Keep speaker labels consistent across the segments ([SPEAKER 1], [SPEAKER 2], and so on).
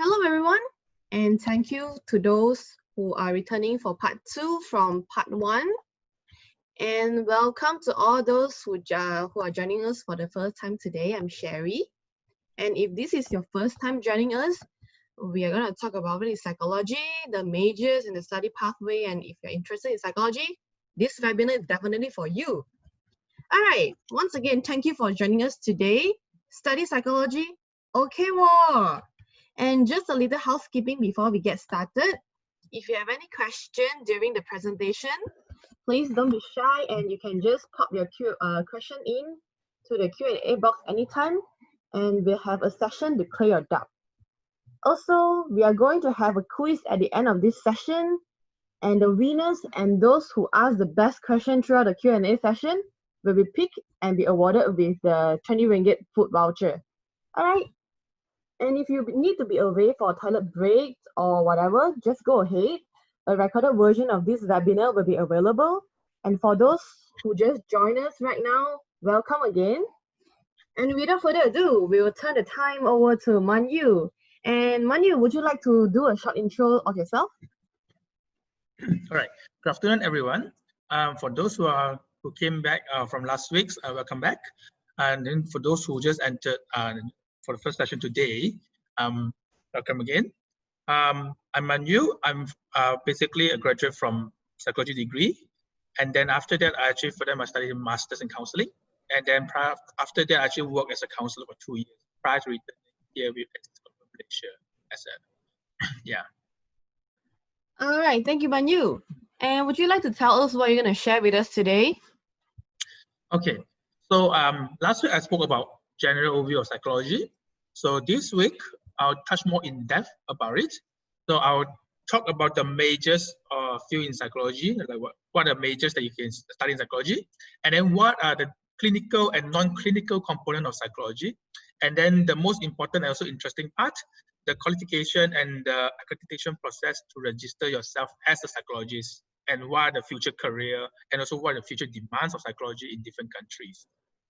[SPEAKER 1] Hello everyone, and thank you to those who are returning for part 2 from part 1. And welcome to all those who are joining us for the first time today. I'm Sherry. And if this is your first time joining us, we are going to talk about psychology, the majors and the study pathway. And if you're interested in psychology, this webinar is definitely for you. All right, once again, thank you for joining us today. Study psychology, okay more. And just a little housekeeping before we get started. If you have any question during the presentation, please don't be shy and you can just pop your question in to the Q&A box anytime, and we'll have a session to clear your doubt. Also, we are going to have a quiz at the end of this session, and the winners and those who ask the best question throughout the Q&A session will be picked and be awarded with the 20 ringgit food voucher. All right. And if you need to be away for toilet breaks or whatever, just go ahead. A recorded version of this webinar will be available. And for those who just joined us right now, welcome again. And without further ado, we will turn the time over to Manyu. And Manyu, would you like to do a short intro of yourself?
[SPEAKER 2] All right. Good afternoon, everyone. For those who came back from last week's, welcome back. And then for those who just entered for the first session today, welcome again. I'm Manyu. I'm basically a graduate from psychology degree, and then after that, I actually studied a master's in counseling, and then after that, I actually worked as a counselor for 2 years prior to returning here with Malaysia as a yeah.
[SPEAKER 1] All right, thank you, Manyu. And would you like to tell us what you're going to share with us today?
[SPEAKER 2] Okay, so last week I spoke about general overview of psychology. So this week I'll touch more in depth about it. So I'll talk about the majors field in psychology, like what are the majors that you can study in psychology, and then what are the clinical and non-clinical component of psychology, and then the most important and also interesting part, the qualification and the accreditation process to register yourself as a psychologist, and what are the future career, and also what are the future demands of psychology in different countries.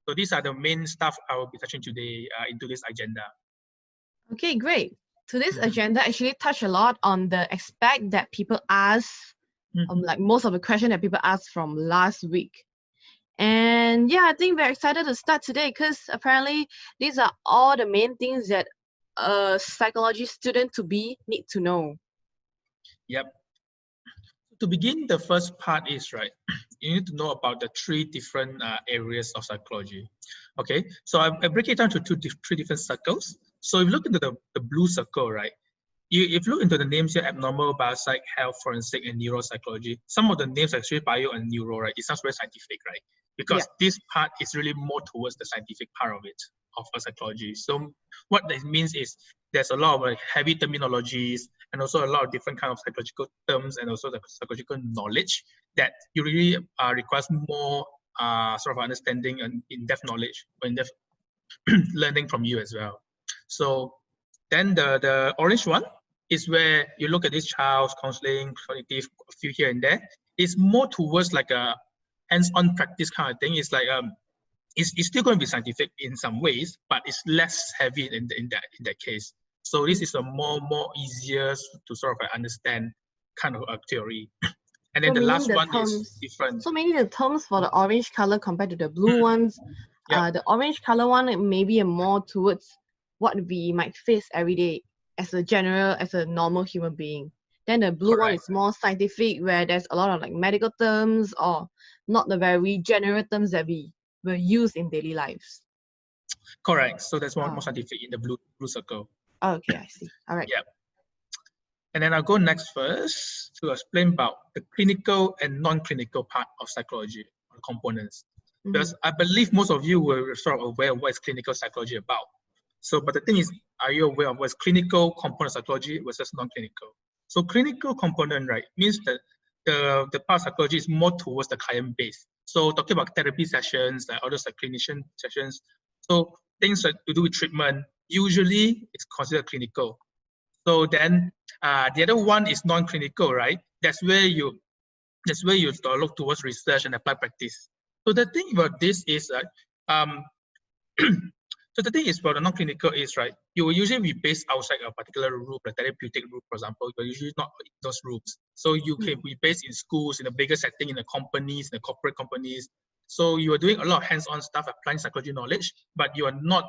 [SPEAKER 2] So these are the main stuff I will be touching today into this agenda.
[SPEAKER 1] Okay, great. So this agenda actually touched a lot on the aspect that people ask, like most of the question that people asked from last week. And yeah, I think we're excited to start today because apparently these are all the main things that a psychology student to be need to know. Yep.
[SPEAKER 2] To begin, the first part is, right, you need to know about the 3 different areas of psychology. Okay, so I break it down to 3 different circles. So if you look into the blue circle, right, if you look into the names here, abnormal, biopsych, health, forensic, and neuropsychology, some of the names are actually bio and neuro, right? It sounds very scientific, right? Because this part is really more towards the scientific part of it, of psychology. So what that means is there's a lot of heavy terminologies and also a lot of different kind of psychological terms and also the psychological knowledge that you really requires more sort of understanding and in-depth knowledge or in-depth learning from you as well. So then the orange one is where you look at this child's counseling, cognitive, a few here and there. It's more towards like a hands-on practice kind of thing. It's like it's still going to be scientific in some ways, but it's less heavy in that case. So this is a more easier to sort of understand kind of a theory. And then
[SPEAKER 1] so
[SPEAKER 2] the last one is different.
[SPEAKER 1] So mainly the terms for the orange color compared to the blue ones. The orange color one may be more towards what we might face every day as a normal human being. Then the blue one is more scientific, where there's a lot of like medical terms or not the very general terms that we will use in daily lives.
[SPEAKER 2] Correct. So that's more scientific in the blue circle.
[SPEAKER 1] Okay, I see. All right.
[SPEAKER 2] Yeah. And then I'll go next first to explain about the clinical and non-clinical part of psychology or components. Because I believe most of you were sort of aware of what is clinical psychology about. So, but the thing is, are you aware of what's clinical component psychology versus non-clinical? So clinical component, right, means that the part of psychology is more towards the client base. So talking about therapy sessions, like all those like clinician sessions. So things like to do with treatment, usually it's considered clinical. So then the other one is non-clinical, right? That's where you look towards research and apply practice. So the thing about this is that so the thing is for the non-clinical is, right, you will usually be based outside a particular group, a therapeutic group, for example. But usually not in those rooms. So you can be based in schools, in a bigger setting, in the companies, in the corporate companies. So you are doing a lot of hands-on stuff, applying psychology knowledge, but you are not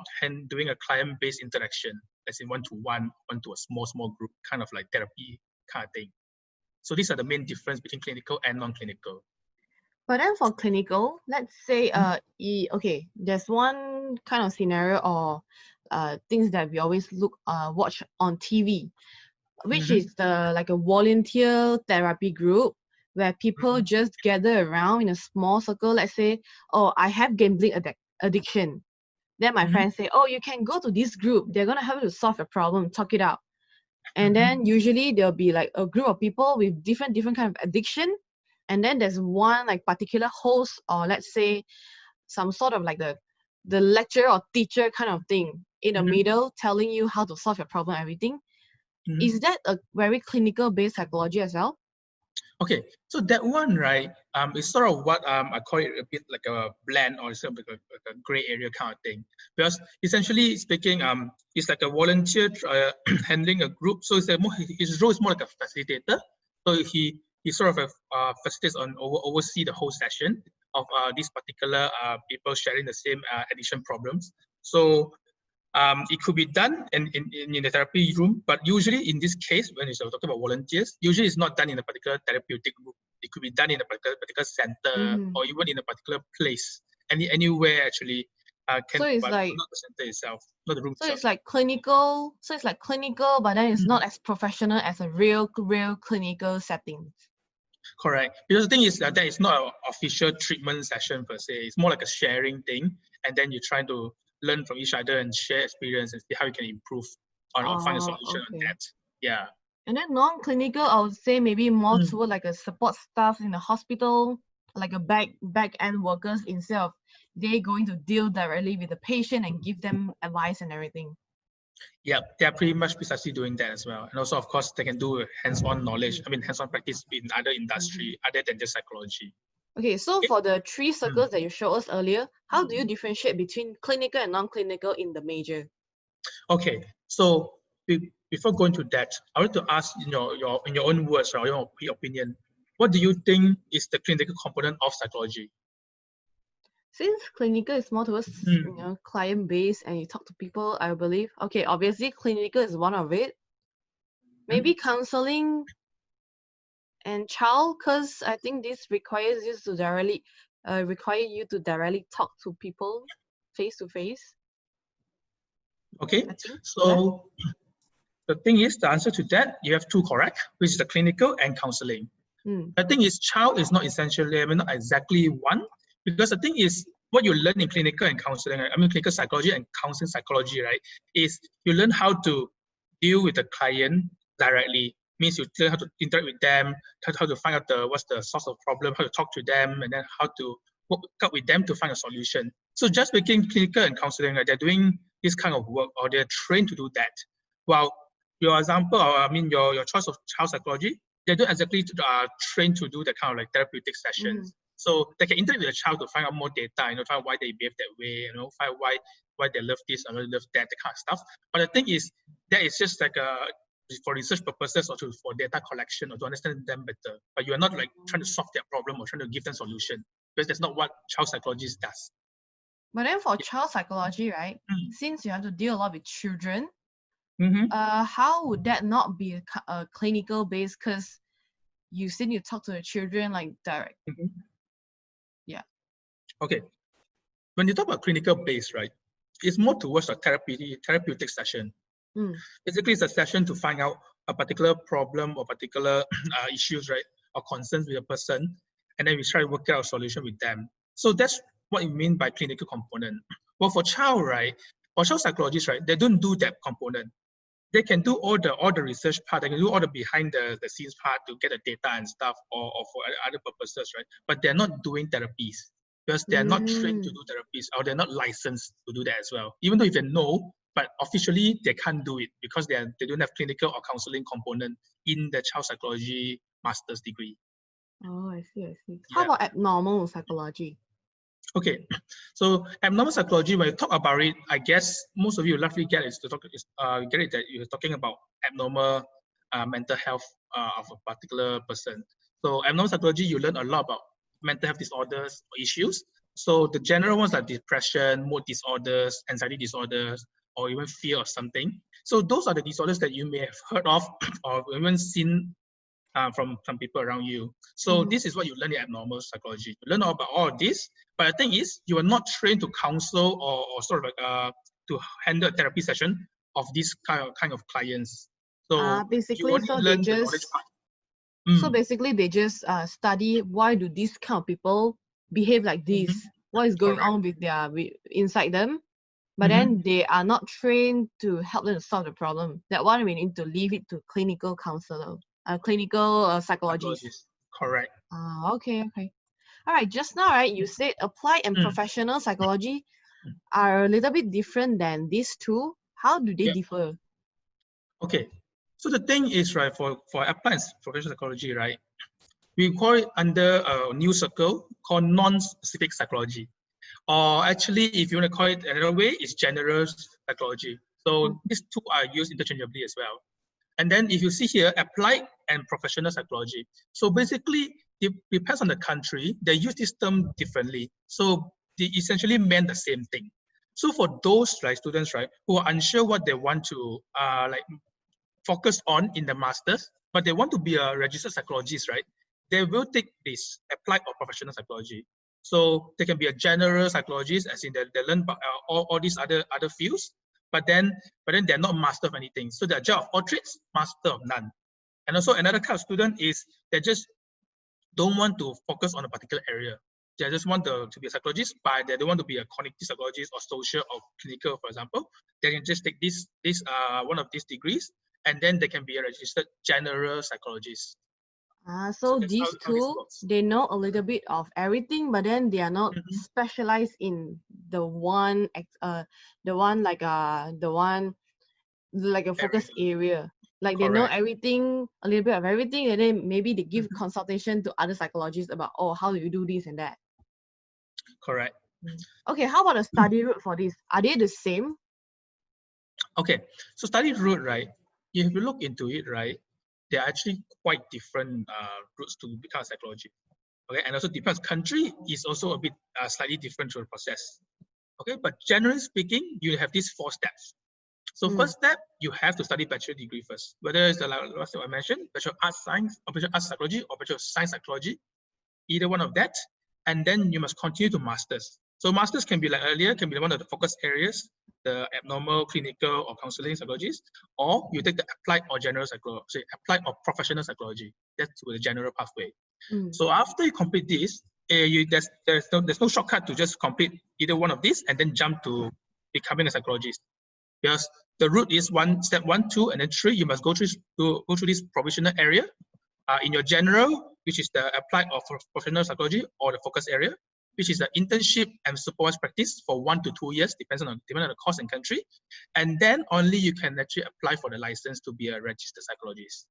[SPEAKER 2] doing a client-based interaction, as in one-to-one, one to a small group, kind of like therapy kind of thing. So these are the main difference between clinical and non-clinical.
[SPEAKER 1] But then for clinical, let's say okay, there's one kind of scenario or things that we always watch on TV, which is like a volunteer therapy group where people just gather around in a small circle. Let's say, oh, I have gambling addiction. Then my friends say, oh, you can go to this group. They're gonna help you to solve your problem, talk it out. And then usually there'll be like a group of people with different kind of addiction. And then there's one like particular host, or let's say some sort of like the lecturer or teacher kind of thing in the middle, telling you how to solve your problem, everything. Is that a very clinical based psychology as well?
[SPEAKER 2] Okay, so that one, right, is sort of what I call it a bit like a blend or sort of like a gray area kind of thing. Because essentially speaking, it's like a volunteer handling a group. So it's his role is more like a facilitator. So he sort of facilitates on oversee the whole session of these particular people sharing the same addiction problems. So it could be done in the therapy room, but usually in this case, when you're talking about volunteers, usually it's not done in a particular therapeutic group. It could be done in a particular center or even in a particular place, anywhere actually.
[SPEAKER 1] So it's
[SPEAKER 2] but
[SPEAKER 1] like
[SPEAKER 2] not the center itself, not the room
[SPEAKER 1] so
[SPEAKER 2] itself.
[SPEAKER 1] it's like clinical. So it's like clinical, but then it's not as professional as a real clinical setting.
[SPEAKER 2] Correct. Because the thing is that it's not an official treatment session per se. It's more like a sharing thing, and then you're trying to learn from each other and share experience and see how you can improve or find a solution on that. Yeah.
[SPEAKER 1] And then non-clinical, I would say maybe more toward like a support staff in the hospital, like a back end workers, instead of they going to deal directly with the patient and give them advice and everything.
[SPEAKER 2] Yeah, they're pretty much precisely doing that as well. And also, of course, they can do hands-on knowledge, hands-on practice in other industry other than just psychology.
[SPEAKER 1] Okay, so for the 3 circles that you showed us earlier, how do you differentiate between clinical and non-clinical in the major?
[SPEAKER 2] Okay, so before going to that, I want to ask in your own words or your opinion, what do you think is the clinical component of psychology?
[SPEAKER 1] Since clinical is more towards client based and you talk to people, I believe. Okay, obviously clinical is one of it. Maybe counseling and child, because I think this requires you to directly talk to people face to face.
[SPEAKER 2] Okay, so the thing is, the answer to that, you have 2 correct, which is the clinical and counseling. The thing is, child is not essentially, not exactly one, because the thing is, what you learn in clinical and counseling, clinical psychology and counseling psychology, right, is you learn how to deal with the client directly. Means you learn how to interact with them, how to find out what's the source of problem, how to talk to them, and then how to work out with them to find a solution. So just between clinical and counseling, right, they're doing this kind of work, or they're trained to do that. While your example, or your choice of child psychology, they don't exactly trained to do that kind of like therapeutic sessions. So they can interact with the child to find out more data, find out why they behave that way, find why they love this or love that kind of stuff. But the thing is, that is just like for research purposes or for data collection or to understand them better. But you are not like trying to solve their problem or trying to give them solution, because that's not what child psychologist does.
[SPEAKER 1] But then for child psychology, right, since you have to deal a lot with children, how would that not be a clinical base? Because you talk to the children like direct. Yeah.
[SPEAKER 2] Okay. When you talk about clinical base, right, it's more towards a therapeutic session. Basically, it's a session to find out a particular problem or particular issues, right, or concerns with a person, and then we try to work out a solution with them. So that's what you mean by clinical component. Well, for child, right, for child psychologists, right, they don't do that component. They can do all the research part, they can do all the behind the scenes part to get the data and stuff, or for other purposes, right? But they're not doing therapies because they're not trained to do therapies, or they're not licensed to do that as well. Even though if they know, but officially they can't do it because they don't have clinical or counseling component in the child psychology master's degree.
[SPEAKER 1] Oh, I see. How about abnormal psychology?
[SPEAKER 2] Okay, so abnormal psychology, when you talk about it, I guess most of you roughly get it, get it that you're talking about abnormal mental health of a particular person. So abnormal psychology, you learn a lot about mental health disorders or issues. So the general ones like depression, mood disorders, anxiety disorders, or even fear of something. So those are the disorders that you may have heard of or even seen from some people around you. So this is what you learn in abnormal psychology. You learn about all of this, but the thing is, you are not trained to counsel or sort of like to handle a therapy session of this kind of clients. So you
[SPEAKER 1] Basically,
[SPEAKER 2] only learn the knowledge part.
[SPEAKER 1] so basically they just study why do these kind of people behave like this, what is going
[SPEAKER 2] Correct.
[SPEAKER 1] on with their inside them, but then they are not trained to help them to solve the problem. That one we need to leave it to clinical counselor, clinical psychologists.
[SPEAKER 2] Correct.
[SPEAKER 1] Okay. All right, just now, right, you said applied and professional psychology are a little bit different than these two. How do they differ?
[SPEAKER 2] Okay. So the thing is, right, for applied and professional psychology, right, we call it under a new circle called non-specific psychology. Or actually, if you want to call it another way, it's general psychology. So these two are used interchangeably as well. And then if you see here, applied and professional psychology. So basically, it depends on the country. They use this term differently. So they essentially meant the same thing. So for those students, right, who are unsure what they want to like focus on in the masters, but they want to be a registered psychologist, right? They will take this applied or professional psychology. So they can be a general psychologist, as in they learn about all these other fields, but then they're not master of anything. So they're jack of all trades, master of none. And also another kind of student is they just don't want to focus on a particular area. They just want to be a psychologist, but they don't want to be a cognitive psychologist or social or clinical, for example. They can just take this one of these degrees, and then they can be a registered general psychologist.
[SPEAKER 1] So
[SPEAKER 2] that's
[SPEAKER 1] these
[SPEAKER 2] how this
[SPEAKER 1] two,
[SPEAKER 2] works.
[SPEAKER 1] they know a little bit of everything, but then they are not specialized in the one like a focus area. Like they know everything, a little bit of everything, and then maybe they give consultation to other psychologists about, oh, how do you do this and that.
[SPEAKER 2] Correct.
[SPEAKER 1] Okay, how about the study route for this? Are they the same?
[SPEAKER 2] Okay, so study route, right? If you look into it, right, they're actually quite different routes to become a psychology. Okay, and also depends country is also a bit slightly different to the process. Okay, but generally speaking, you have these 4 steps. So first step, you have to study bachelor degree first, whether it's the last I mentioned, bachelor of arts science, or bachelor of arts psychology, or bachelor of science psychology, either one of that, and then you must continue to masters. So masters can be like earlier, can be one of the focus areas, the abnormal, clinical, or counseling psychologist, or you take the applied or general psychology, applied or professional psychology. That's the general pathway. So after you complete this, there's no shortcut to just complete either one of these and then jump to becoming a psychologist. Because the route is step 1, 2, and then 3. You must go through this provisional area in your general, which is the applied or professional psychology, or the focus area, which is the internship and supervised practice for 1 to 2 years, depending on the course and country. And then only you can actually apply for the license to be a registered psychologist.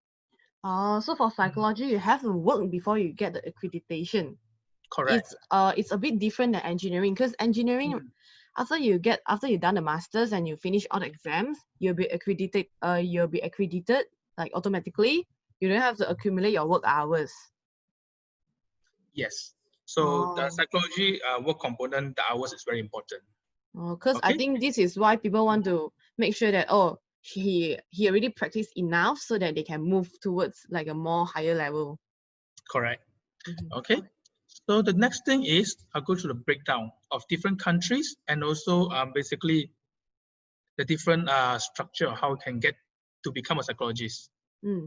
[SPEAKER 1] So for psychology, you have to work before you get the accreditation.
[SPEAKER 2] Correct.
[SPEAKER 1] It's a bit different than engineering, because engineering, after you've done the masters and you finish all the exams, you'll be accredited. Like automatically. You don't have to accumulate your work hours.
[SPEAKER 2] Yes. So the psychology work component, the hours is very important.
[SPEAKER 1] Because I think this is why people want to make sure that, oh, he already practiced enough so that they can move towards like a more higher level.
[SPEAKER 2] Correct. Okay. So the next thing is I'll go through the breakdown of different countries and also basically the different structure of how you can get to become a psychologist.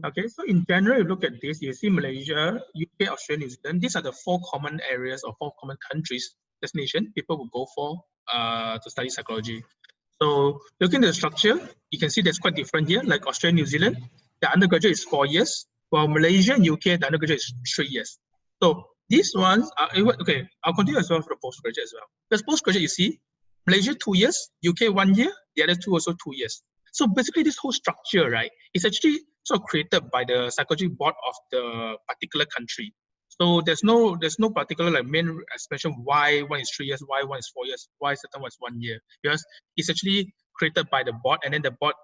[SPEAKER 2] Okay, so in general, you look at this, you see Malaysia, UK, Australia, New Zealand. These are the 4 common areas or 4 common countries, destination people will go for to study psychology. So looking at the structure, you can see that's quite different here. Like Australia, New Zealand, the undergraduate is 4 years, while Malaysia and UK, the undergraduate is 3 years. So these ones are, okay, I'll continue as well for the postgraduate as well. Because postgraduate, you see, Malaysia 2 years, UK 1 year, the other 2 also 2 years. So basically this whole structure, right, is actually sort of created by the psychology board of the particular country. So there's no particular like main explanation why one is 3 years, why one is 4 years, why certain one is 1 year, because it's actually created by the board, and then the board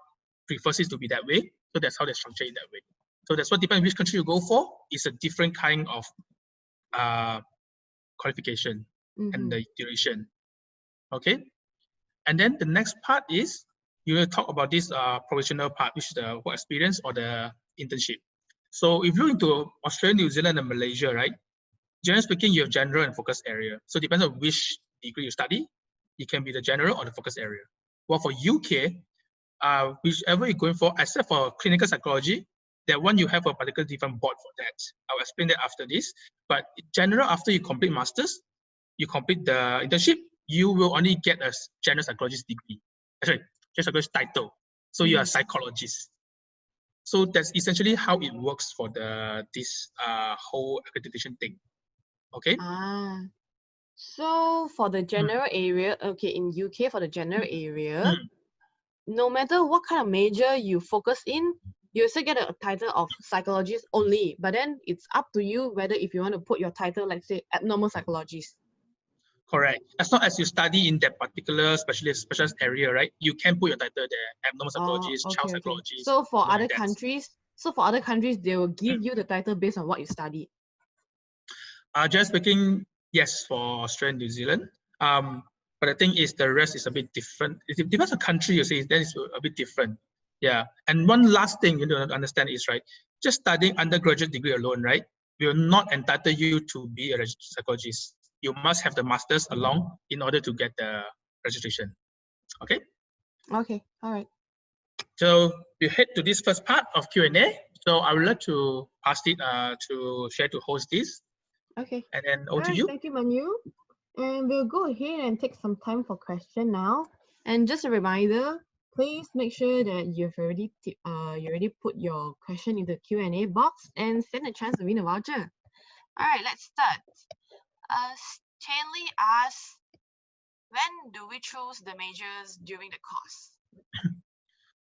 [SPEAKER 2] prefers it to be that way. So that's how they structure it that way. So that's what depends which country you go for. It's a different kind of qualification and the duration. Okay, and then the next part is you will talk about this professional part, which is the work experience or the internship. So if you look into Australia, New Zealand, and Malaysia, right? Generally speaking, you have general and focus area. So it depends on which degree you study. It can be the general or the focus area. Well, for UK, whichever you're going for, except for clinical psychology, that one you have a particular different board for that. I'll explain that after this. But in general, after you complete masters, you complete the internship, you will only get a general psychologist degree. Sorry, general psychologist title. So you are a psychologist. So that's essentially how it works for this whole accreditation thing. Okay.
[SPEAKER 1] So for the general area, okay, in UK for the general area, no matter what kind of major you focus in, you still get a title of psychologist only. But then it's up to you whether if you want to put your title, like say abnormal psychologist.
[SPEAKER 2] Correct. As long as you study in that particular specialist area, right? You can put your title there, abnormal psychologist, child psychologist.
[SPEAKER 1] So for other countries, they will give you the title based on what you study.
[SPEAKER 2] Just speaking, yes, for Australia and New Zealand. But the thing is, the rest is a bit different. It depends on country, you see, that is a bit different. Yeah. And one last thing you need to understand is, right, just studying undergraduate degree alone, right, will not entitle you to be a registered psychologist. You must have the masters along in order to get the registration. Okay?
[SPEAKER 1] Okay, all right.
[SPEAKER 2] So we head to this first part of Q&A. So I would like to pass it to Share to host this.
[SPEAKER 1] Okay.
[SPEAKER 2] And then over to you.
[SPEAKER 1] Thank you, Manu. And we'll go ahead and take some time for question now. And just a reminder, please make sure that you already put your question in the Q&A box and stand a chance to win a voucher. All right, let's start. Stanley asks, when do we choose the majors during the course?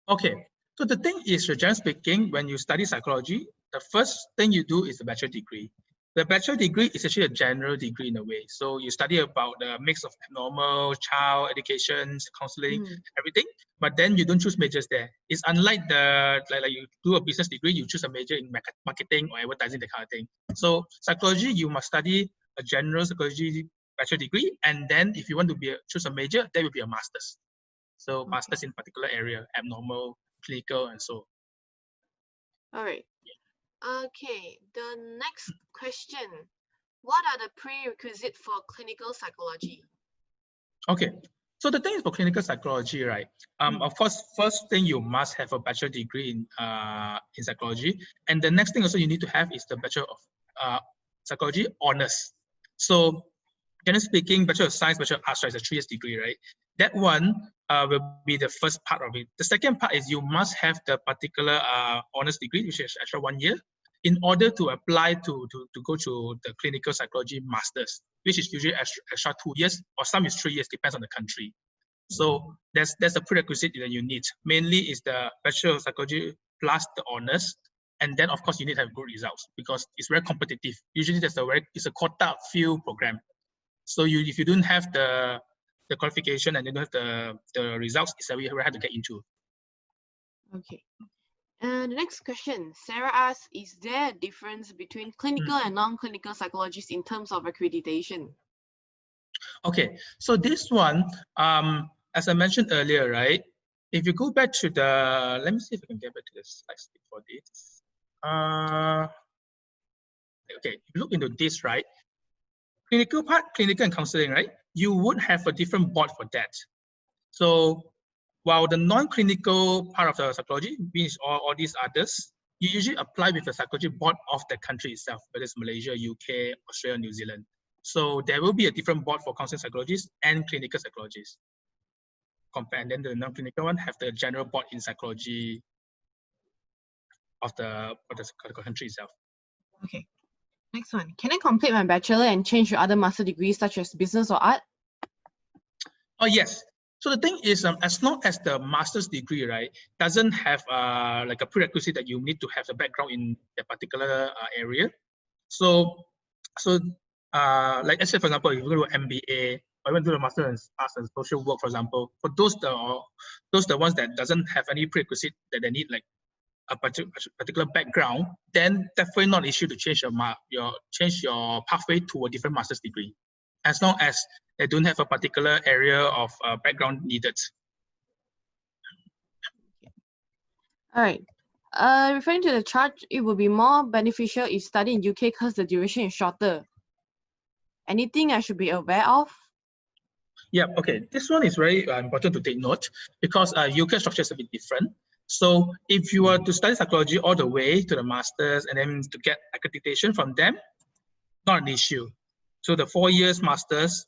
[SPEAKER 2] Okay, so the thing is, generally speaking, when you study psychology, the first thing you do is the bachelor degree. The bachelor degree is actually a general degree in a way. So you study about the mix of abnormal, child, education, counseling, everything. But then you don't choose majors there. It's unlike like you do a business degree, you choose a major in marketing or advertising, that kind of thing. So psychology, you must study a general psychology bachelor degree, and then if you want to choose a major, that will be a master's. So masters in particular area, abnormal, clinical, and so.
[SPEAKER 1] All right. Okay, the next question. What are the prerequisites for clinical psychology?
[SPEAKER 2] Okay, so the thing is for clinical psychology, right? Of course, first thing you must have a bachelor degree in psychology, and the next thing also you need to have is the Bachelor of Psychology honors. So, generally speaking, Bachelor of Science, Bachelor of Arts, right, is a 3 years degree, right? That one will be the first part of it. The second part is you must have the particular honors degree, which is extra 1 year, in order to apply to go to the clinical psychology masters, which is usually extra 2 years, or some is 3 years, depends on the country. So that's a prerequisite that you need. Mainly is the Bachelor of Psychology plus the honors, and then of course you need to have good results because it's very competitive. Usually it's a quota field program. So if you don't have the qualification and you don't have the results, it's very hard to get into.
[SPEAKER 1] Okay. And the next question, Sarah asks, is there a difference between clinical and non-clinical psychologists in terms of accreditation?
[SPEAKER 2] Okay, so this one, as I mentioned earlier, right? If you go back to let me see if I can get back to the slides before this. Okay, if you look into this, right? Clinical part, clinical and counseling, right? You would have a different board for that. So while the non-clinical part of the psychology, means all these others, you usually apply with the psychology board of the country itself, whether it's Malaysia, UK, Australia, New Zealand. So there will be a different board for counseling psychologists and clinical psychologists. And then the non-clinical one have the general board in psychology of the country itself.
[SPEAKER 1] Okay. Next one. Can I complete my bachelor and change to other master degrees such as business or art?
[SPEAKER 2] Oh, yes. So the thing is, as long as the master's degree, right, doesn't have like a prerequisite that you need to have the background in a particular area. So So, like I said, for example, if you go to MBA or even do a Master in Arts and Social Work, for example, for those the ones that doesn't have any prerequisite that they need like a particular background, then definitely not an issue to change your pathway to a different master's degree, as long as they don't have a particular area of background needed.
[SPEAKER 1] All right. Referring to the chart, it would be more beneficial if study in UK because the duration is shorter. Anything I should be aware of?
[SPEAKER 2] Yeah, okay. This one is very important to take note because UK structure is a bit different. So if you were to study psychology all the way to the masters and then to get accreditation from them, not an issue. So the 4 years masters,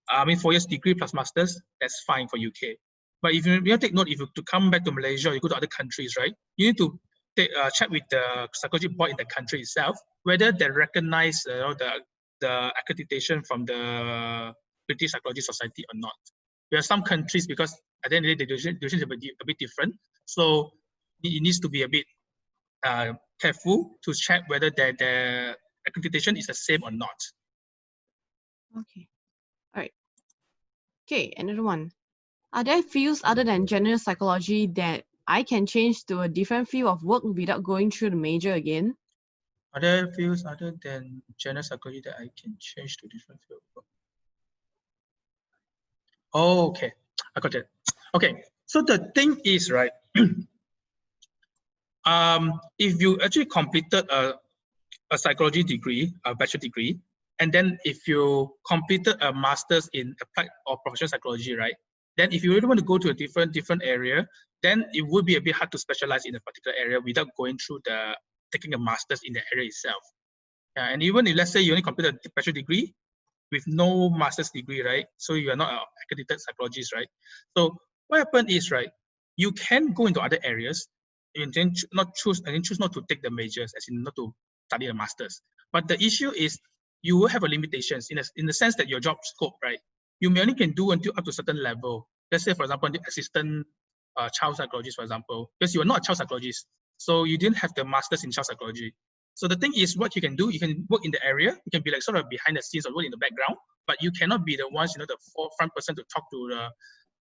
[SPEAKER 2] 4 years degree plus masters, that's fine for UK. But if you take note, if you to come back to Malaysia, or you go to other countries, right? You need to check with the psychology board in the country itself whether they recognize the accreditation from the British Psychology Society or not. There are some countries, because at the end of the day, the duration is a bit different, so it needs to be a bit careful to check whether the accreditation is the same or not.
[SPEAKER 1] Okay. All right. Okay, another one. Are there fields other than general psychology that I can change to a different field of work without going through the major again?
[SPEAKER 2] Are there fields other than general psychology that I can change to different field of work? Oh, okay, I got it. Okay, so the thing is, right, if you actually completed a psychology degree, a bachelor degree, and then if you completed a master's in applied or professional psychology, right, then if you really want to go to a different area, then it would be a bit hard to specialize in a particular area without going through taking a master's in the area itself. Yeah, and even if let's say you only completed a bachelor degree with no master's degree, right? So you are not an accredited psychologist, right? So what happened is, right, you can go into other areas and then choose not to take the majors, as in not to study the masters. But the issue is you will have a limitations in the sense that your job scope, right? You may only can do until up to a certain level. Let's say, for example, the assistant child psychologist, for example, because you are not a child psychologist, so you didn't have the masters in child psychology. So the thing is, what you can do, you can work in the area, you can be like sort of behind the scenes or work in the background, but you cannot be the ones, the forefront person to talk to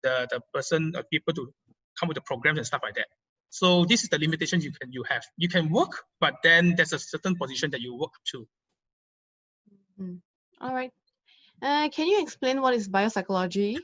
[SPEAKER 2] the person, people to come with the programs and stuff like that. So this is the limitation you have. You can work, but then there's a certain position that you work to.
[SPEAKER 1] All right. Can you explain what is biopsychology?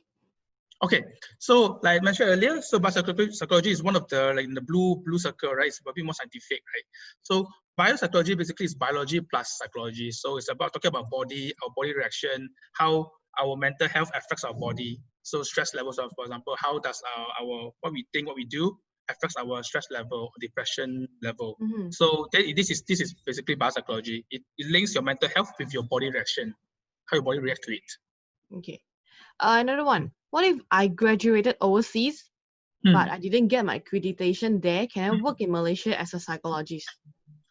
[SPEAKER 2] Okay, so like I mentioned earlier, so biopsychology is one of the, like in the blue circle, right? It's a bit more scientific, right? So biopsychology basically is biology plus psychology. So it's about talking about our body reaction, how our mental health affects our body. So stress levels, for example, how does our what we think, what we do affects our stress level, depression level. So this is basically biopsychology. It links your mental health with your body reaction, how your body reacts to it.
[SPEAKER 1] Okay. Another one. What if I graduated overseas, but I didn't get my accreditation there? Can I work in Malaysia as a psychologist?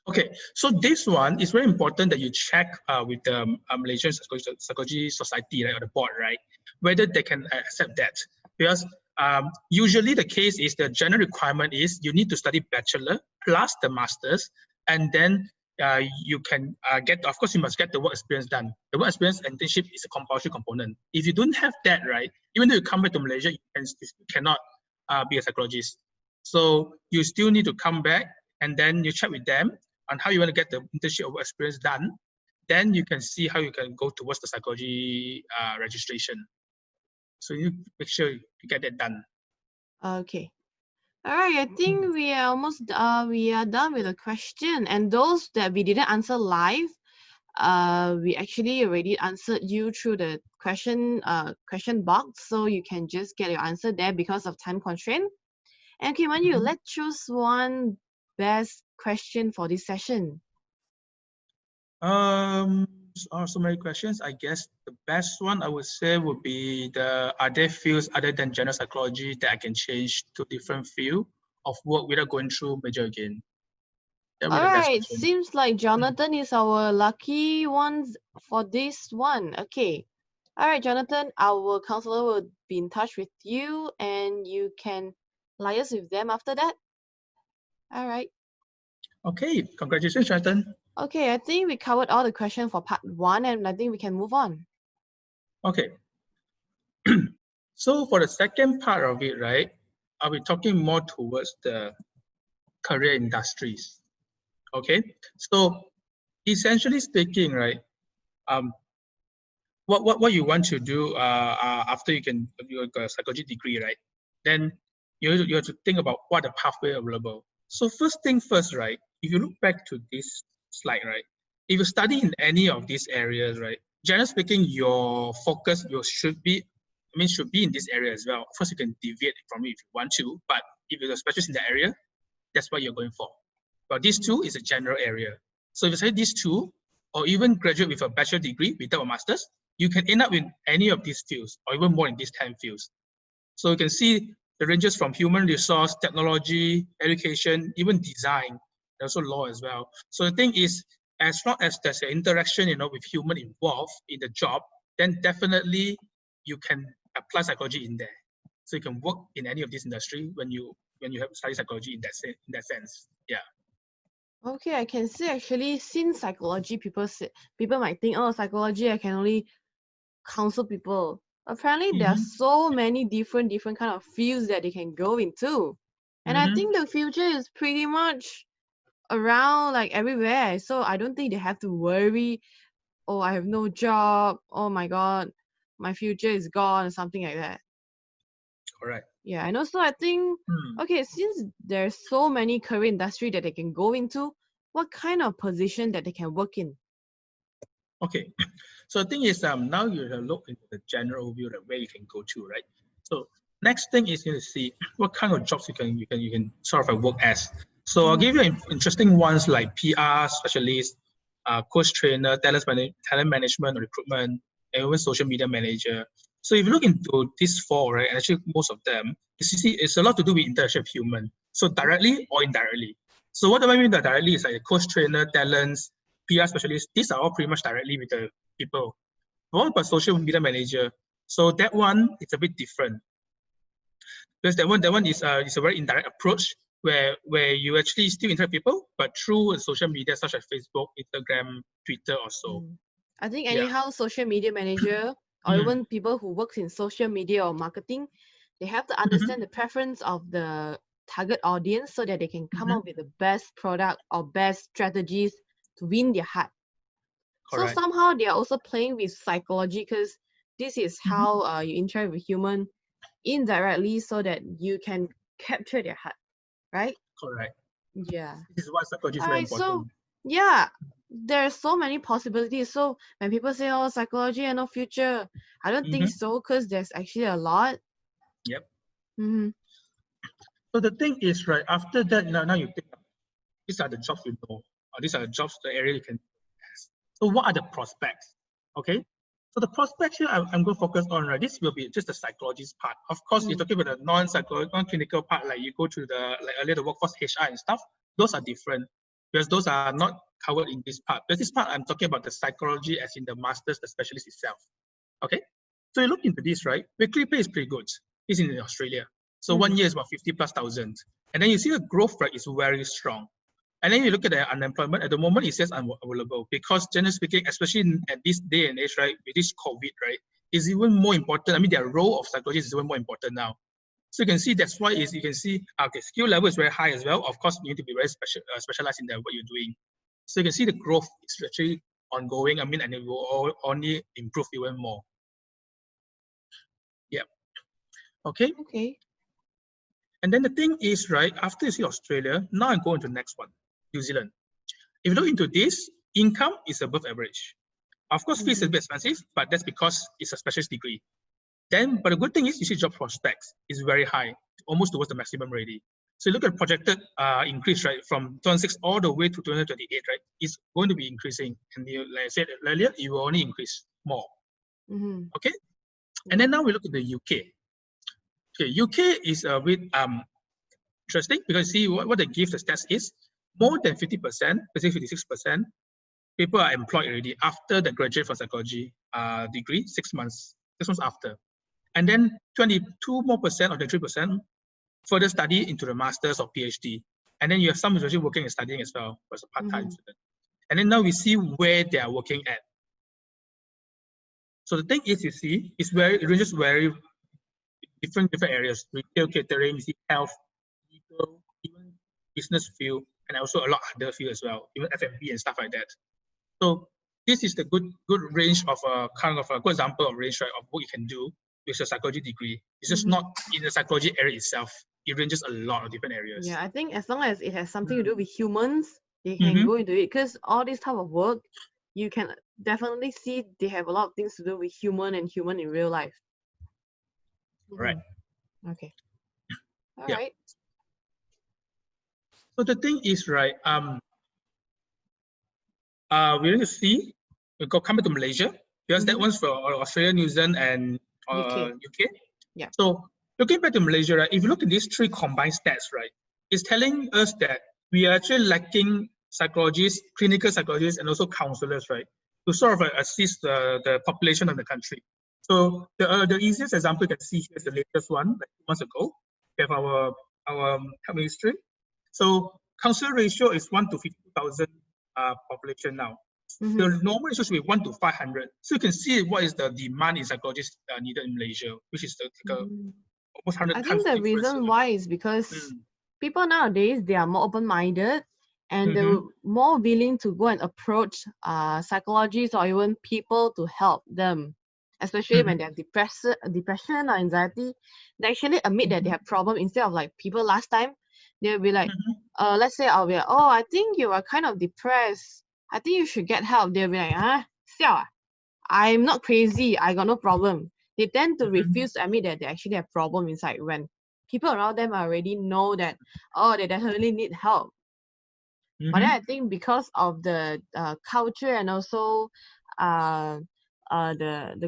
[SPEAKER 2] Okay, so this one is very important that you check with the Malaysian Psychology Society, right, or the board, right, whether they can accept that. Because usually the case is the general requirement is you need to study bachelor plus the masters, and then you can get, of course, you must get the work experience done. The work experience internship is a compulsory component. If you don't have that, right, even though you come back to Malaysia, you cannot be a psychologist. So you still need to come back and then you check with them on how you want to get the internship or work experience done. Then you can see how you can go towards the psychology registration. So you make sure you get that done.
[SPEAKER 1] Okay. All right, I think we are almost we are done with the question, and those that we didn't answer live, we actually already answered you through the question box, so you can just get your answer there because of time constraint. And okay, Manu, let's choose one best question for this session.
[SPEAKER 2] So many questions. I guess the best one I would say would be are there fields other than general psychology that I can change to different field of work without going through major again? That would be the best
[SPEAKER 1] Alright,
[SPEAKER 2] question.
[SPEAKER 1] seems like Jonathan is our lucky one for this one. Okay. Alright, Jonathan, our counselor will be in touch with you and you can liaise with them after that. Alright.
[SPEAKER 2] Okay, congratulations, Jonathan.
[SPEAKER 1] Okay, I think we covered all the questions for part 1, and I think we can move on.
[SPEAKER 2] Okay. So for the second part of it, right, I'll be talking more towards the career industries. Okay. So essentially speaking, right, what you want to do after you got a psychology degree, right? Then you have to think about what the pathway available. So first thing first, right? If you look back to this slide, right? If you study in any of these areas, right? Generally speaking, your focus should be in this area as well. Of course, you can deviate from it if you want to, but if you're a specialist in the area, that's what you're going for. But these two is a general area. So if you say these two, or even graduate with a bachelor degree without a master's, you can end up in any of these fields, or even more in these 10 fields. So you can see the ranges from human resource, technology, education, even design, and also law as well. So the thing is, as long as there's an interaction, with human involved in the job, then definitely you can apply psychology in there. So you can work in any of this industry when you have studied psychology in that sense. Yeah.
[SPEAKER 1] Okay, I can see actually since psychology, people might think, oh, psychology, I can only counsel people. Apparently, there are so many different kind of fields that they can go into. And I think the future is pretty much around like everywhere. So I don't think they have to worry, oh, I have no job. Oh my God, my future is gone or something like that.
[SPEAKER 2] Correct.
[SPEAKER 1] Yeah, and also I think, okay, since there's so many career industry that they can go into, what kind of position that they can work in?
[SPEAKER 2] Okay, so the thing is, now you have looked into the general view of where you can go to, right? So next thing is to see what kind of jobs you can sort of work as. So I'll give you interesting ones like PR specialist, coach trainer, talent management, recruitment, and even social media manager. So if you look into these four, right, and actually most of them, you see it's a lot to do with interaction with human. So directly or indirectly. So what do I mean by directly is like coach trainer, talents, PR specialists, these are all pretty much directly with the people. What about social media manager? So that one it's a bit different because that one is a very indirect approach where you actually still interact with people, but through social media such as Facebook, Instagram, Twitter, or so.
[SPEAKER 1] I think
[SPEAKER 2] Yeah.
[SPEAKER 1] anyhow, social media manager or even people who works in social media or marketing, they have to understand the preference of the target audience so that they can come up with the best product or best strategies to win their heart. So
[SPEAKER 2] Correct.
[SPEAKER 1] somehow they are also playing with psychology because this is how you interact with human indirectly so that you can capture their heart, right?
[SPEAKER 2] Correct.
[SPEAKER 1] Yeah.
[SPEAKER 2] This is why psychology is
[SPEAKER 1] All
[SPEAKER 2] very
[SPEAKER 1] right. So
[SPEAKER 2] important.
[SPEAKER 1] yeah, there's so many possibilities. So when people say, "Oh, psychology and no future," I don't think so because there's actually a lot.
[SPEAKER 2] Yep.
[SPEAKER 1] Mm-hmm.
[SPEAKER 2] So the thing is, right, after that, now you think these are the jobs you know, or these are the jobs, the area you can test. So what are the prospects? Okay. So the prospects here I'm going to focus on, right? This will be just the psychologist part. Of course, you're talking about the non-clinical part, like you go to like earlier the workforce HR and stuff. Those are different because those are not covered in this part. Because this part I'm talking about the psychology as in the masters, the specialist itself. Okay. So you look into this, right? Weekly pay is pretty good. It's in Australia. So 1 year is about 50,000+. And then you see the growth rate is very strong. And then you look at the unemployment, at the moment it says unavailable because generally speaking, especially at this day and age, right, with this COVID, right, is even more important. I mean, their role of psychologists is even more important now. So you can see that's why you can see, okay, skill level is very high as well. Of course, you need to be very specialized in what you're doing. So you can see the growth is actually ongoing. I mean, and it will only improve even more. Yeah. Okay.
[SPEAKER 1] Okay.
[SPEAKER 2] And then the thing is, right, after you see Australia, now I'm going to the next one, New Zealand. If you look into this, income is above average. Of course, fees is a bit expensive, but that's because it's a specialist degree. But the good thing is you see job prospects is very high, almost towards the maximum already. So you look at projected increase, right, from 2006 all the way to 2028, right, it's going to be increasing. And like I said earlier, it will only increase more. Okay? And then now we look at the UK. Okay, UK is a bit interesting because see what they give the stats is more than 50%, basically 56%, people are employed already after the graduate for psychology degree, 6 months after. And then 22% more or 23% further study into the master's or PhD. And then you have some who's actually working and studying as well as a part-time student. And then now we see where they are working at. So the thing is, you see, it ranges very different areas: retail, catering, you see health, legal, even business field, and also a lot other field as well, even F&B and stuff like that. So this is the good range of a kind of a good example of range, right, of what you can do with a psychology degree. It's just not in the psychology area itself. It ranges a lot of different areas.
[SPEAKER 1] Yeah, I think as long as it has something to do with humans, they can go into it, because all this type of work, you can definitely see they have a lot of things to do with human and human in real life.
[SPEAKER 2] Right.
[SPEAKER 1] Okay. All
[SPEAKER 2] Yeah.
[SPEAKER 1] right.
[SPEAKER 2] So the thing is, right, we're going to see, we go come back to Malaysia, because that one's for Australia, New Zealand, and UK.
[SPEAKER 1] Yeah.
[SPEAKER 2] So looking back to Malaysia, right, if you look at these three combined stats, right, it's telling us that we are actually lacking psychologists, clinical psychologists, and also counselors, right, to sort of assist the population of the country. So the easiest example you can see here is the latest one, like 2 months ago. We have our health ministry. So counselor ratio is 1 to 50,000 population now. The normal ratio should be 1 to 500. So you can see what is the demand in psychologists needed in Malaysia, which is almost 100
[SPEAKER 1] I
[SPEAKER 2] times
[SPEAKER 1] think the
[SPEAKER 2] difference.
[SPEAKER 1] reason why is because people nowadays, they are more open-minded, and they're more willing to go and approach psychologists or even people to help them, especially when they have depression or anxiety. They actually admit that they have problem, instead of like people last time, they'll be like, let's say I'll be like, oh, I think you are kind of depressed, I think you should get help. They'll be like, siao ah, I'm not crazy, I got no problem. They tend to refuse to admit that they actually have problem inside, when people around them already know that, oh, they definitely need help. But then I think because of the culture, and also the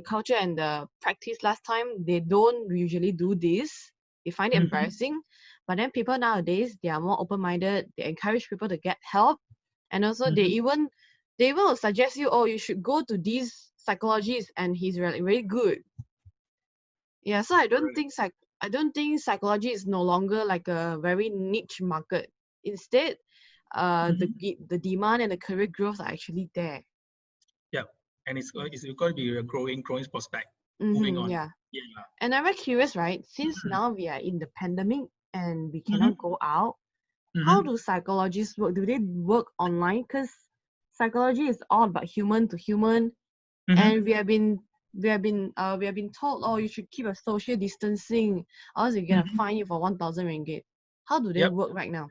[SPEAKER 1] culture and the practice last time, they don't usually do this. They find it embarrassing. But then people nowadays, they are more open-minded. They encourage people to get help, and also they will suggest you, oh, you should go to these psychologists, and he's really, really good. Yeah, so I don't think psychology is no longer like a very niche market. Instead, the demand and the career growth are actually there.
[SPEAKER 2] Yeah, and it's going to be a growing prospect moving on.
[SPEAKER 1] Yeah. And I'm very curious, right? Since now we are in the pandemic and we cannot go out, how do psychologists work? Do they work online? Because psychology is all about human to human, and we have been told, oh, you should keep a social distancing, or else you're gonna fine you for 1,000 ringgit. How do they work right now?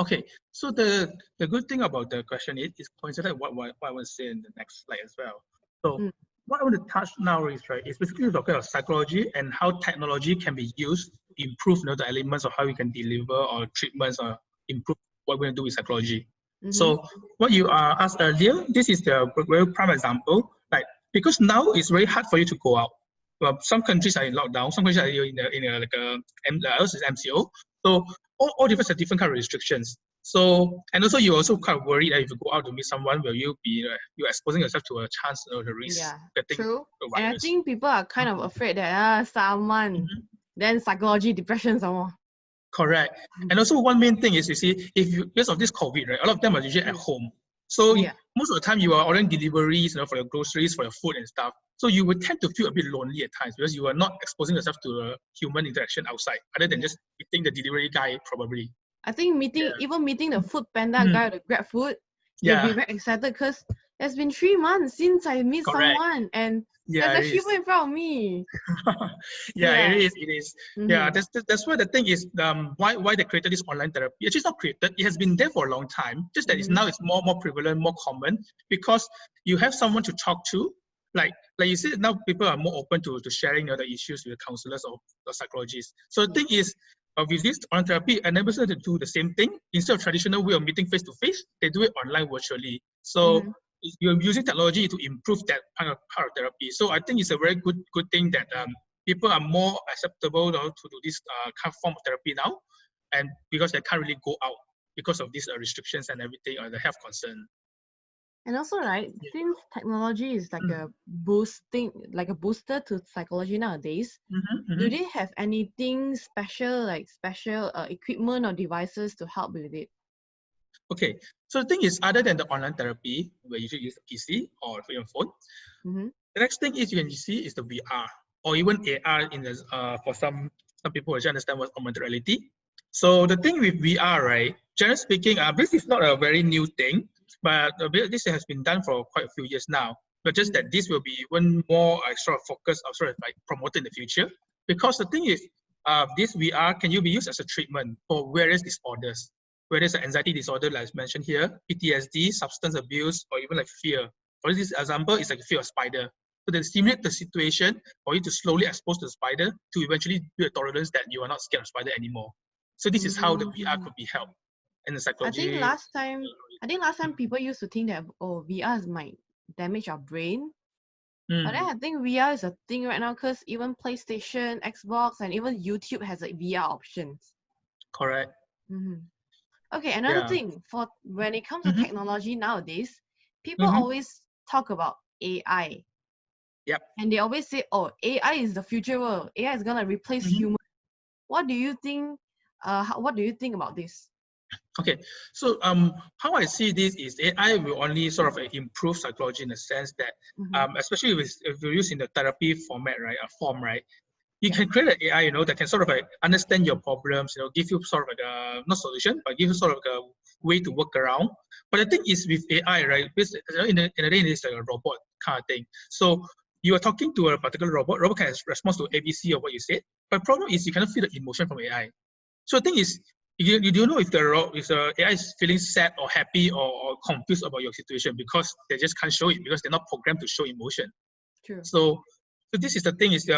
[SPEAKER 2] Okay, so the good thing about the question is coincident with what I will say in the next slide as well. So what I want to touch now is, right, is basically talking about psychology and how technology can be used to improve, the elements of how we can deliver or treatments or improve what we're going to do with psychology. So what you asked earlier, this is the very prime example, like, because now it's very hard for you to go out. Well, some countries are in lockdown, some countries are in like MCO. So all different different kind of restrictions. So, and also you're also quite worried that if you go out to meet someone, will you be you're exposing yourself to a chance or the risk getting
[SPEAKER 1] True.
[SPEAKER 2] the
[SPEAKER 1] And I
[SPEAKER 2] virus.
[SPEAKER 1] think people are kind of afraid that someone, then psychology, depression, some more.
[SPEAKER 2] Correct. And also one main thing is, you see, if you, because of this COVID, right, a lot of them are usually at home. So most of the time you are ordering deliveries, for your groceries, for your food and stuff. So you would tend to feel a bit lonely at times because you are not exposing yourself to a human interaction outside, other than just meeting the delivery guy probably.
[SPEAKER 1] I think even meeting the food panda guy or the Grab food, they'll be very excited because it's been 3 months since I meet someone, and there's actually people in front of me.
[SPEAKER 2] It is. Yeah, that's why the thing is, why they created this online therapy. Actually, it's not created. It has been there for a long time. Just that now it's more prevalent, more common, because you have someone to talk to. Like you said, now people are more open to sharing the issues with counselors or psychologists. So the thing is, with this online therapy, enables them to do the same thing. Instead of traditional way of meeting face to face, they do it online virtually. So you're using technology to improve that part of therapy. So I think it's a very good thing that people are more acceptable to do this kind of form of therapy now, and because they can't really go out because of these restrictions and everything, or the health concern.
[SPEAKER 1] And also, right, since technology is like a booster to psychology nowadays, do they have anything special, like special equipment or devices to help with it?
[SPEAKER 2] Okay, so the thing is, other than the online therapy, where you should use a PC or your phone, the next thing is you can see is the VR or even AR in the for some people who understand what augmented reality. So the thing with VR, right? Generally speaking, this is not a very new thing, but this has been done for quite a few years now. But just that this will be even more sort of focused or sort of like promoted in the future. Because the thing is, this VR can you be used as a treatment for various disorders, whether it's an anxiety disorder, like mentioned here, PTSD, substance abuse, or even like fear. For this example, it's like fear of spider. So they simulate the situation for you to slowly expose the spider to eventually build a tolerance that you are not scared of spider anymore. So this is how the VR could be helped in the
[SPEAKER 1] I think
[SPEAKER 2] psychology.
[SPEAKER 1] last time people used to think that VR might damage our brain. But then I think VR is a thing right now because even PlayStation, Xbox, and even YouTube has like VR options.
[SPEAKER 2] Correct.
[SPEAKER 1] Okay, another
[SPEAKER 2] Yeah.
[SPEAKER 1] thing for when it comes to technology nowadays, people
[SPEAKER 2] Mhm.
[SPEAKER 1] always talk about AI.
[SPEAKER 2] Yep.
[SPEAKER 1] And they always say, oh, AI is the future world. AI is gonna replace human. What do you think? What do you think about this?
[SPEAKER 2] Okay, so how I see this is AI will only sort of improve psychology in the sense that, especially if you use in the therapy format, right, a form, right, you can create an AI, you know, that can sort of like understand your problems, you know, give you sort of like a not solution, but give you sort of like a way to work around. But the thing is with AI, right, because in the day it's like a robot kind of thing. So you are talking to a particular robot can respond to ABC of what you said. But the problem is you cannot feel the emotion from AI. So the thing is, you don't know if the AI is feeling sad or happy or confused about your situation because they just can't show it because they're not programmed to show emotion.
[SPEAKER 1] True.
[SPEAKER 2] So this is the thing is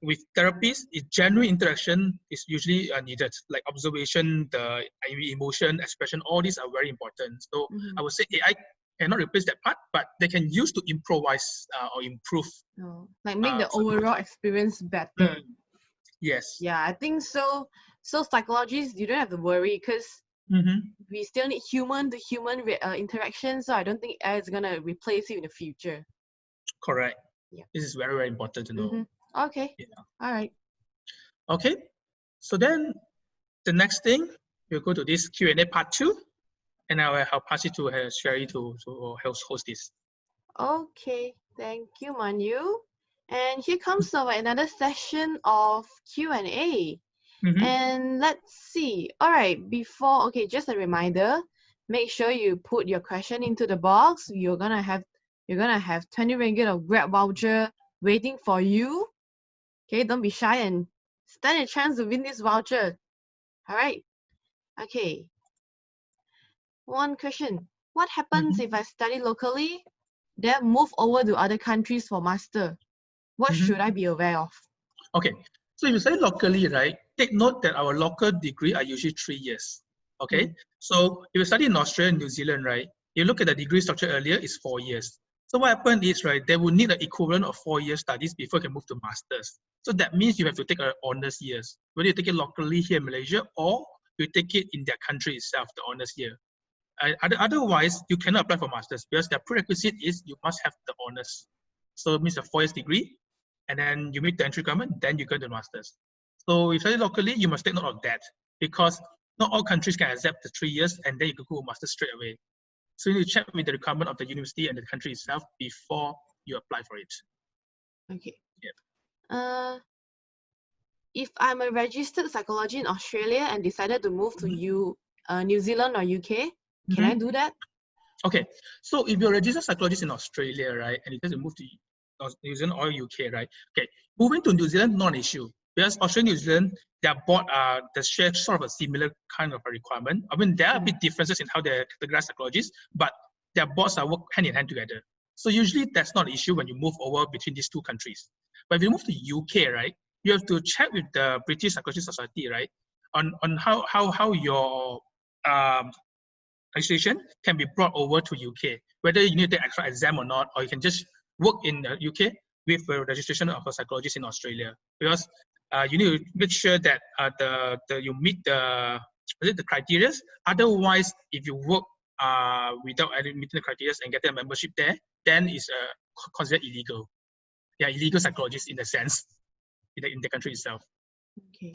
[SPEAKER 2] with therapies, genuine interaction is usually needed, like observation, the emotion, expression, all these are very important. So I would say AI cannot replace that part, but they can use to improvise or improve.
[SPEAKER 1] Like make the overall experience better.
[SPEAKER 2] Yes.
[SPEAKER 1] Yeah, I think so. So psychologists, you don't have to worry because we still need human to human interaction. So I don't think AI is gonna replace you in the future.
[SPEAKER 2] Correct.
[SPEAKER 1] Yeah.
[SPEAKER 2] This is very, very important to know.
[SPEAKER 1] Okay.
[SPEAKER 2] Yeah.
[SPEAKER 1] All right.
[SPEAKER 2] Okay. So then the next thing, we'll go to this Q&A part 2, and I'll pass it to Sherry to host this.
[SPEAKER 1] Okay. Thank you, Manu. And here comes another session of Q&A. And let's see. All right, okay, just a reminder, make sure you put your question into the box. You're gonna have 20 ringgit of Grab voucher waiting for you. Okay, don't be shy and stand a chance to win this voucher. All right. Okay. One question. What happens if I study locally, then move over to other countries for master? What should I be aware of?
[SPEAKER 2] Okay, so if you study locally, right, take note that our local degree are usually 3 years. Okay, so if you study in Australia and New Zealand, right, you look at the degree structure earlier, it's 4 years. So what happened is, right, they will need an equivalent of 4 years studies before you can move to masters. So that means you have to take an honors years, whether you take it locally here in Malaysia or you take it in their country itself, the honors year. Otherwise, you cannot apply for masters because their prerequisite is you must have the honors. So it means a 4 years degree, and then you meet the entry requirement, then you go to the masters. So if you study locally, you must take note of that because not all countries can accept the 3 years and then you can go master straight away. So you need to check with the requirement of the university and the country itself before you apply for it.
[SPEAKER 1] Okay. If I'm a registered psychologist in Australia and decided to move to New Zealand or UK, can I do that?
[SPEAKER 2] Okay, so if you're a registered psychologist in Australia, right, and you just move to New Zealand or UK, right? Okay, moving to New Zealand, not an issue. Because Australia, New Zealand, their board they share sort of a similar kind of a requirement. I mean, there are a bit differences in how they categorize psychologists, but their boards are work hand in hand together. So usually that's not an issue when you move over between these two countries. But if you move to UK, right, you have to check with the British Psychology Society, right, on how your registration can be brought over to UK, whether you need to take extra exam or not, or you can just work in the UK with the registration of a psychologist in Australia. Because you need to make sure that you meet the criteria. Otherwise, if you work without meeting the criteria and get a membership there, then it's considered illegal. Yeah, illegal psychologist in the sense in the country itself.
[SPEAKER 1] Okay.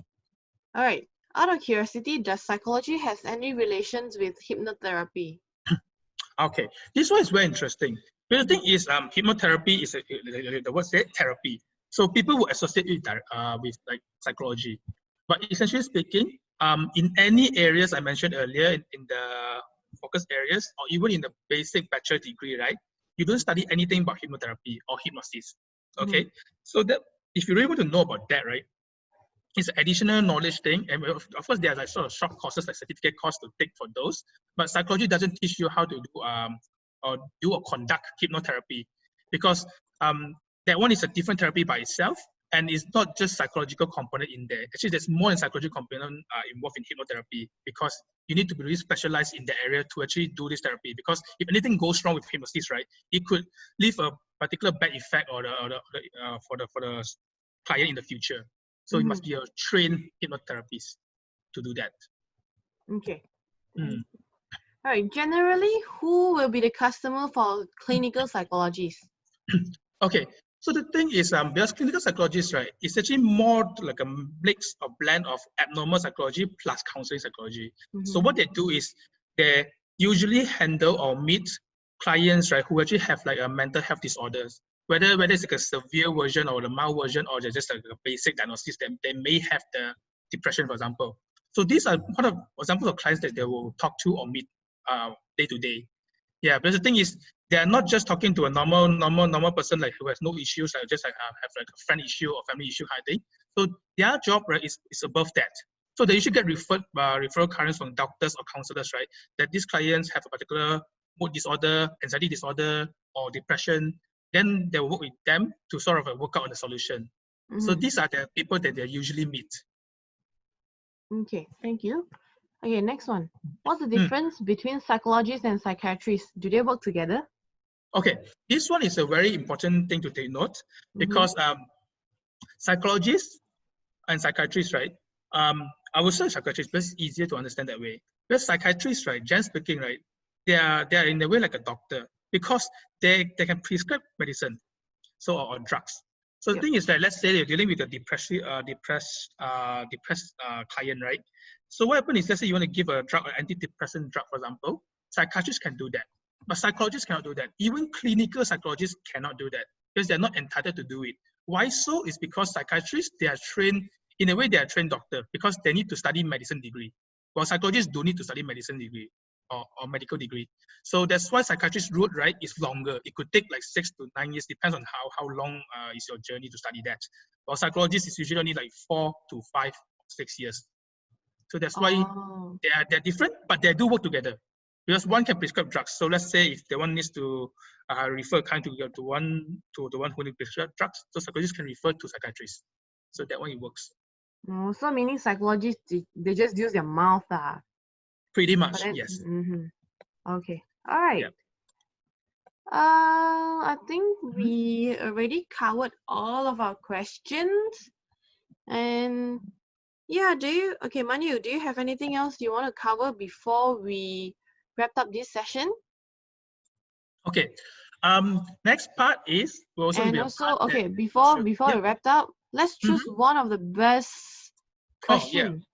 [SPEAKER 1] All right. out of curiosity, does psychology has any relations with hypnotherapy?
[SPEAKER 2] Okay, this one is very interesting. But the thing is, hypnotherapy is the word said therapy. So people will associate it with like psychology. But essentially speaking, in any areas I mentioned earlier, in the focus areas, or even in the basic bachelor degree, right? You don't study anything about hypnotherapy or hypnosis. Okay, so that if you really want to know about that, right? It's an additional knowledge thing, and of course there are like sort of short courses like certificate course to take for those. But psychology doesn't teach you how to do or conduct hypnotherapy, because that one is a different therapy by itself, and it's not just psychological component in there. Actually, there's more than psychological component involved in hypnotherapy, because you need to be really specialized in the area to actually do this therapy. Because if anything goes wrong with hypnosis, right, it could leave a particular bad effect for the client in the future. So you must be a trained hypnotherapist to do that.
[SPEAKER 1] Okay. All right. Generally, who will be the customer for clinical psychologists?
[SPEAKER 2] Okay. So the thing is, because clinical psychologists, right, it's actually more like a mix or blend of abnormal psychology plus counseling psychology. So what they do is they usually handle or meet clients, right, who actually have like a mental health disorders. Whether it's like a severe version or the mild version, or just like a basic diagnosis, that they may have the depression, for example. So these are one of examples of clients that they will talk to or meet day to day. Yeah, but the thing is, they are not just talking to a normal person like who has no issues, like just like have like a friend issue or family issue kind of thing. So their job, right, is above that. So they usually get referral clients from doctors or counselors, right? That these clients have a particular mood disorder, anxiety disorder, or depression. Then they will work with them to sort of work out on the solution. So these are the people that they usually meet.
[SPEAKER 1] Okay, thank you. Okay, next one. What's the difference between psychologists and psychiatrists? Do they work together?
[SPEAKER 2] Okay, this one is a very important thing to take note, because psychologists and psychiatrists, right? I would say psychiatrists, but it's easier to understand that way. Because psychiatrists, right, generally speaking, right, they are in a way like a doctor, because they can prescribe medicine, so or drugs. So the thing is that, let's say you're dealing with a depressed client, right? So what happens is, let's say you want to give a drug, an antidepressant drug, for example, psychiatrists can do that, but psychologists cannot do that. Even clinical psychologists cannot do that, because they're not entitled to do it. Why so? Is because psychiatrists, they are trained, in a way they are trained doctor, because they need to study medicine degree, while psychologists don't need to study medicine degree or medical degree. So that's why psychiatrist route, right, is longer. It could take like 6 to 9 years, depends on how long is your journey to study that. While psychologists is usually only like 4 to 5, 6 years. So that's why they're different, but they do work together. Because one can prescribe drugs. So let's say if the one needs to refer kind to the one who needs to prescribe drugs, so psychologists can refer to psychiatrists. So that one, it works.
[SPEAKER 1] Oh, so meaning psychologists, they just use their mouth.
[SPEAKER 2] Pretty much,
[SPEAKER 1] then,
[SPEAKER 2] yes.
[SPEAKER 1] Okay, all right.
[SPEAKER 2] Yeah.
[SPEAKER 1] I think we already covered all of our questions. And yeah, okay, Manu, do you have anything else you want to cover before we wrap up this session?
[SPEAKER 2] Okay. Next part is
[SPEAKER 1] before we wrap up, let's choose one of the best questions.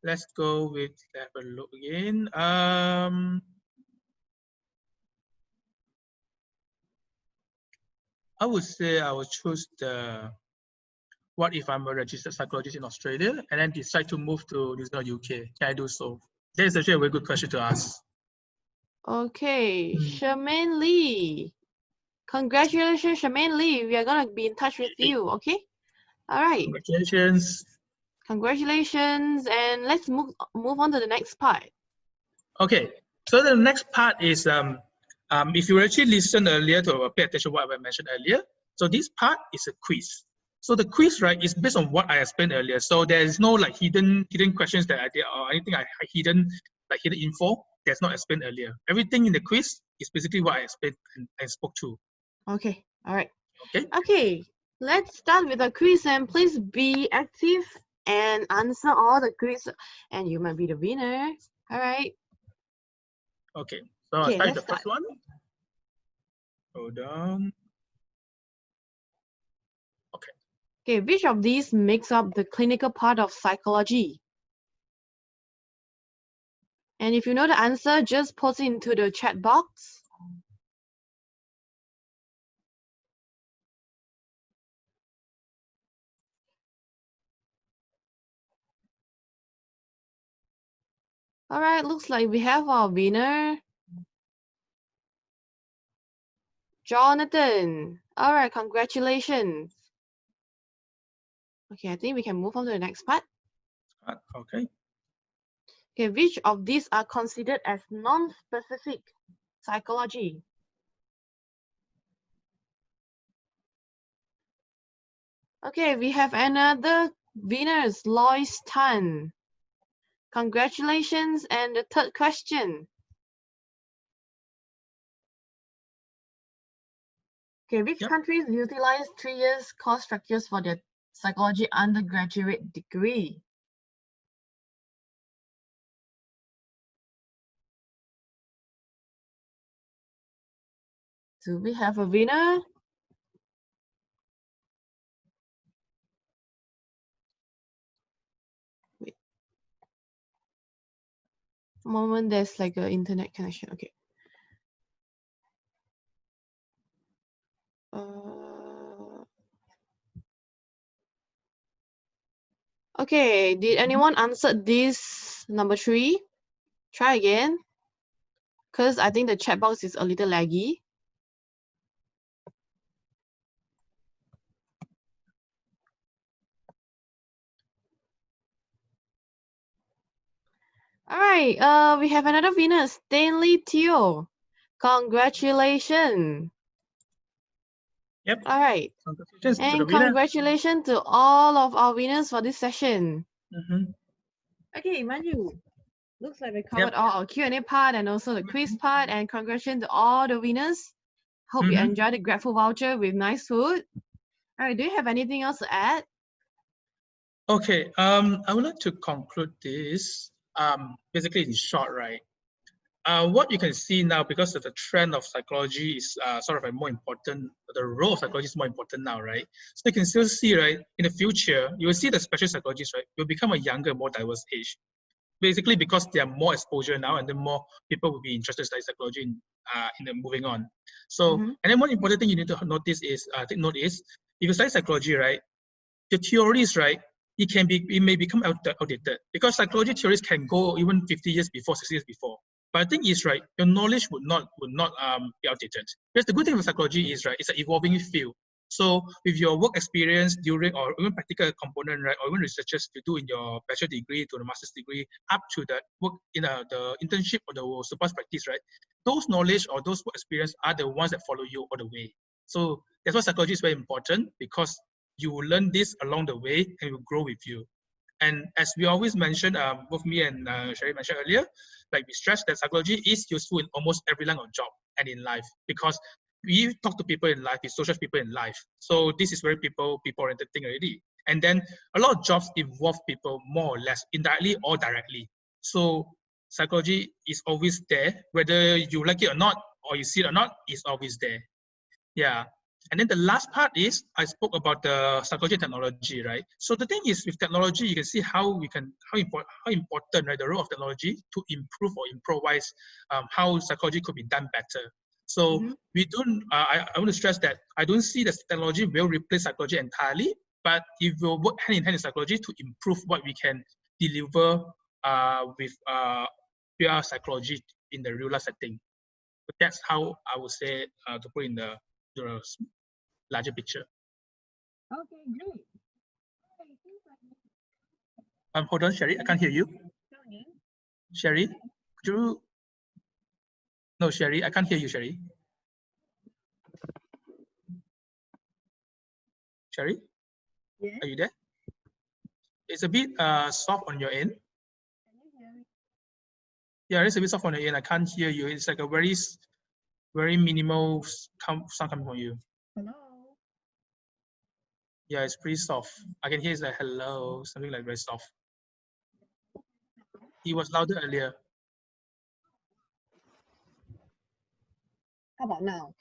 [SPEAKER 2] Let's go with, have a look again. I would say I would choose the, what if I'm a registered psychologist in Australia and then decide to move to New Zealand, UK? Can I do so? That is actually a very good question to ask.
[SPEAKER 1] Okay, Charmaine Lee. Congratulations, Charmaine Lee. We are going to be in touch with you, okay? All right.
[SPEAKER 2] Congratulations.
[SPEAKER 1] Congratulations. And let's move on to the next part.
[SPEAKER 2] Okay, so the next part is, if you actually listened earlier to pay attention to what I mentioned earlier, so this part is a quiz. So the quiz, right, is based on what I explained earlier. So there is no like hidden questions that I did or anything I hidden info that's not explained earlier. Everything in the quiz is basically what I explained and spoke to.
[SPEAKER 1] Okay, all right.
[SPEAKER 2] Okay.
[SPEAKER 1] Okay, let's start with the quiz, and please be active and answer all the quiz, and you might be the winner. All right.
[SPEAKER 2] Okay, so I'll start with the first one. Hold on. Okay.
[SPEAKER 1] Okay, which of these makes up the clinical part of psychology? And if you know the answer, just post it into the chat box. All right, looks like we have our winner, Jonathan. All right, congratulations. Okay, I think we can move on to the next part.
[SPEAKER 2] Okay.
[SPEAKER 1] Okay, which of these are considered as non-specific psychology? Okay, we have another winners, Lois Tan. Congratulations. And the third question. Okay, which countries utilize 3 years course structures for their psychology undergraduate degree? Do we have a winner? Wait. A moment, there's like an internet connection. Okay. Okay, did anyone answer this number 3? Try again. Because I think the chat box is a little laggy. All right, we have another winner, Stanley Teo. Congratulations.
[SPEAKER 2] Yep.
[SPEAKER 1] All right.
[SPEAKER 2] Congratulations to the
[SPEAKER 1] And
[SPEAKER 2] winner.
[SPEAKER 1] congratulations to all of our winners for this session.
[SPEAKER 2] Mm-hmm.
[SPEAKER 1] Okay, Manu, looks like we covered all our Q&A part and also the quiz part. And congratulations to all the winners. Hope you enjoyed the grateful voucher with nice food. All right, do you have anything else to add?
[SPEAKER 2] Okay, I would like to conclude this. Basically, in short, right? What you can see now, because of the trend of psychology is sort of a more important, the role of psychology is more important now, right? So you can still see, right, in the future, you will see the special psychologists, right, will become a younger, more diverse age. Basically, because there are more exposure now, and then more people will be interested in studying psychology in the moving on. So, and then one important thing you need to notice is, take note is, if you study psychology, right, the theories, right, it may become outdated because psychology theories can go even 50 years before, 60 years before. But the thing is, right, your knowledge would not be outdated. Because the good thing with psychology is, right, it's an evolving field. So with your work experience during, or even practical component, right, or even researches you do in your bachelor degree to the master's degree, up to the work in the internship or the supervised practice, right, those knowledge or those work experience are the ones that follow you all the way. So that's why psychology is very important, because you will learn this along the way and it will grow with you. And as we always mention, both me and Sherry mentioned earlier, like we stress that psychology is useful in almost every line of job and in life, because we talk to people in life, we social people in life. So this is very people-oriented thing already. And then a lot of jobs involve people more or less, indirectly or directly. So psychology is always there, whether you like it or not, or you see it or not, it's always there. Yeah. And then the last part is I spoke about the psychology and technology, right? So the thing is, with technology, you can see how important, right, the role of technology to improve or improvise how psychology could be done better. So we don't. I want to stress that I don't see that technology will replace psychology entirely, but it will work hand in hand with psychology to improve what we can deliver with pure psychology in the real life setting. But that's how I would say to put in the larger picture.
[SPEAKER 1] Okay, great.
[SPEAKER 2] Hold on, Sherry, I can't hear you. Sherry, could you? No, Sherry, I can't hear you, Sherry. Sherry, are you there? It's a bit soft on your end. Yeah, it's a bit soft on your end. I can't hear you. It's like a very minimal sound coming from you.
[SPEAKER 1] Hello.
[SPEAKER 2] Yeah, it's pretty soft. I can hear it's like hello, something like very soft. It was louder earlier.
[SPEAKER 1] How about now?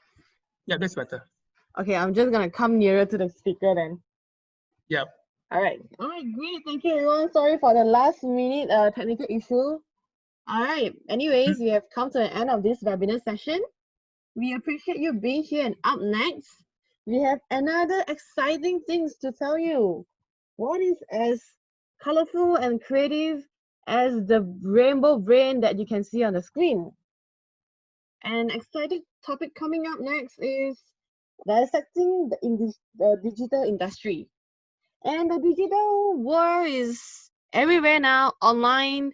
[SPEAKER 2] Yeah, that's better.
[SPEAKER 1] Okay, I'm just gonna come nearer to the speaker then.
[SPEAKER 2] Yeah.
[SPEAKER 1] All right, great. Thank you, everyone. Sorry for the last minute technical issue. All right. Anyways, we have come to the end of this webinar session. We appreciate you being here, and up next, we have another exciting things to tell you. What is as colorful and creative as the rainbow brain that you can see on the screen? An exciting topic coming up next is dissecting the digital industry. And the digital world is everywhere now, online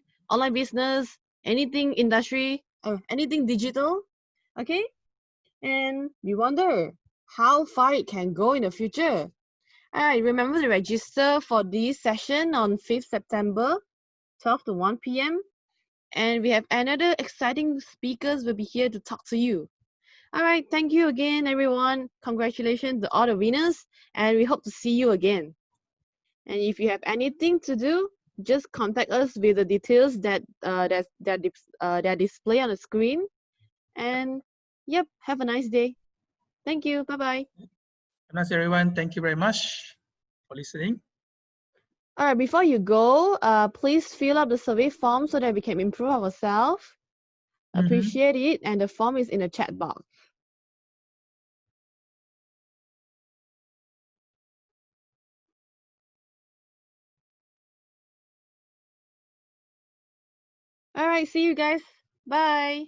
[SPEAKER 1] business, anything industry, anything digital, okay? And we wonder how far it can go in the future. All right, remember to register for this session on 5th September, 12 to 1 p.m. And we have another exciting speakers will be here to talk to you. All right, thank you again, everyone. Congratulations to all the winners, and we hope to see you again. And if you have anything to do, just contact us with the details that display on the screen. And yep, have a nice day. Thank you. Bye-bye.
[SPEAKER 2] Nice, everyone. Thank you very much for listening.
[SPEAKER 1] All right, before you go, please fill up the survey form so that we can improve ourselves. Appreciate it, and the form is in the chat box. All right, see you guys. Bye.